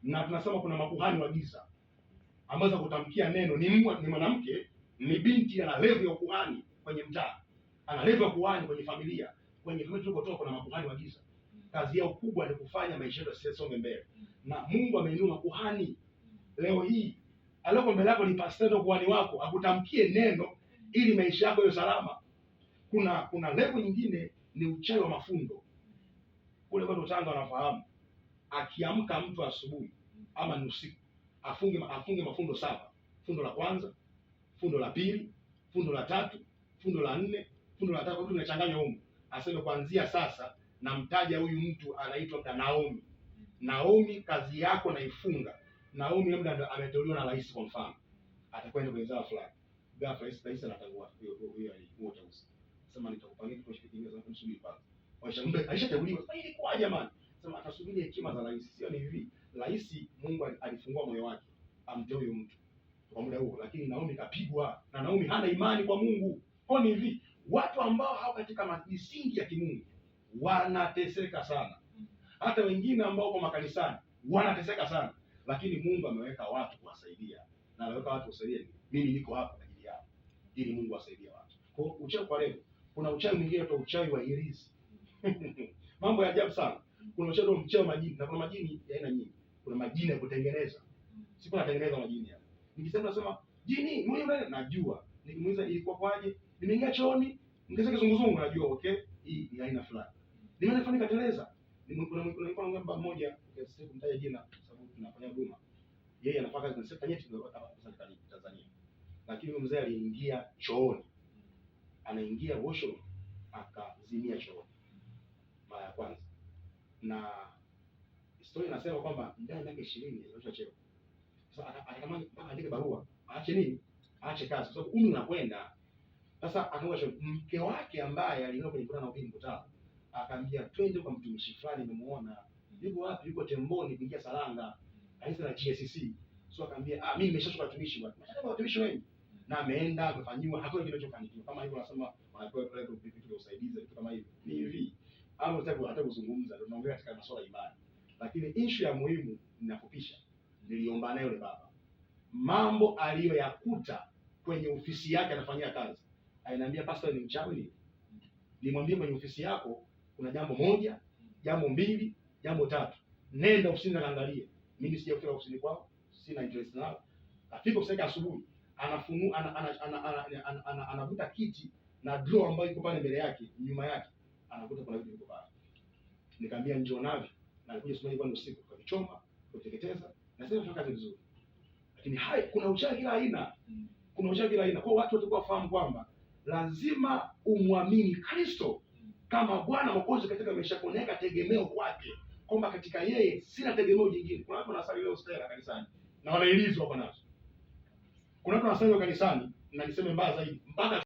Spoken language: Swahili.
na tunasema kuna makuhani wa giza ambazo kutamkia neno ni mwanamke, ni binti, ana level ya ukuhani kwenye mtaa, ana level ya ukuhani kwenye familia. Kwenye familia tulikotoka kuna makuhani wa giza. Kazi yao kubwa ni kufanya maisha yetu yasonge mbele, na Mungu ameinua makuhani. Leo hii aliyoko mbele yako ni pastor, kuhani wako akutamkie neno ili maisha yako yawe salama. Kuna level nyingine ni uchawi wa mafundo. Kule kwa Tanga wanafahamu, akiamka mtu asubuhi ama ni usiku, afunge mafundo 7. Fundo la kwanza, fundo la pili, fundo la tatu, fundo la 4, fundo la 5, vitu vinachanganywa huko. Aseme kuanzia sasa namtaja huyu mtu anaitwa Naomi. Naomi, kazi yako naifunga. Naomi labda ameteuliwa na rais, kwa mfano atakwenda kwenye zao fulani, ghafla rais anatangua hiyo utausi, sema nitakupangia kitu kingine za kumsubiri pale. Aishateuliwa. Sasa ili kwa jamani, sema atasubiri hekima za rais. Sio ni hivi, rais Mungu alifungua moyo wake amteue mtu kwa muda huo, lakini Naomi kapigwa, na Naomi hana imani kwa Mungu. Kwa ni hivi, watu ambao hao katika misingi ya kimungu wanateseka sana. Hata wengine ambao kwa makanisani wanateseka sana, lakini Mungu ameweka watu kuwasaidia, na ameweka watu kusaidia. Mimi niko hapa kwa ajili yao, ili Mungu asaidie watu. Kwa uchawi kwa leo, kuna uchawi mwingine tu, uchawi wa hirizi. Mambo ya ajabu sana. Kuna uchawi wa majini, na kuna majini ya aina nyingi. Kuna majini ya kutengeneza. Sipo natengeneza majini hapa. Nikisema nasema jini mwenye najua. Nikimuuliza ilikuwa kwaje? Nimeingia chooni, ningesema kizunguzungu najua, okay? Hii ni aina fulani. Nimefanya kateleza. Kuna ngamba mmoja, sasa kumtaja jina sababu tunafanya huduma. Yeye anafanya kazi sekta nyeti hapa Tanzania. Lakini huyo mzee aliingia chooni. Anaingia washroom akazimia chooni mara ya kwanza. Na historia inasema kwamba ndani ya miaka 20 aliacha cheo. Sasa akatamani mpaka andike barua, aache nini? Aache kazi kwa sababu umri unakwenda. Sasa akaanza mke wake ambaye alikuwa kwenye mkutano, akaambia twende kwa mtumishi fulani, nimemuona. Yuko wapi? Yuko Temboni kuingia Salanga. Kanisa la GSCC. So akaambia mimi nimeshatoka watumishi bwana. Nataka watumishi wengi. Na ameenda amefanyiwa, hakuna kinachofanikiwa. Kama hivyo wanasema wanapewa pale vitu vya usaidizi, vitu kama hivyo. Ni hivi. Au nataka hata kuzungumza, ndio tunaongea katika masuala ya imani. Lakini issue ya muhimu ninafupisha. Niliomba naye yule baba. Mambo aliyoyakuta kwenye ofisi yake anafanyia kazi. Ananiambia pastor, ni mchawi. Nilimwambia kwenye ofisi yako kuna jambo moja, jambo mbili, jambo tatu. Nenda ofisini kaangalie. Mimi sijafika ofisini kwao, sina interest nao. Afika ofisini asubuhi, anavuta kiti na drawer ambayo iko pale mbele yake, nyuma yake, anakuta kuna vitu viko pale. Nikamwambia njoo navyo, na alikuja asubuhi kwa usiku, kavichoma, kuteketeza, na sasa tunafanya kazi vizuri. Lakini kuna uchawi kila aina. Kuna uchawi kila aina. Kwa watu watakuwa wafahamu kwamba lazima umwamini Kristo kama Bwana Mwokozi katika maisha yako, na tegemeo kwake, kwamba katika yeye sina tegemeo jingine. Kuna watu wanasali leo stela kanisani na wanaelizwa kwa nazo. Kuna watu wanasali kanisani, na niseme mbaya zaidi, mpaka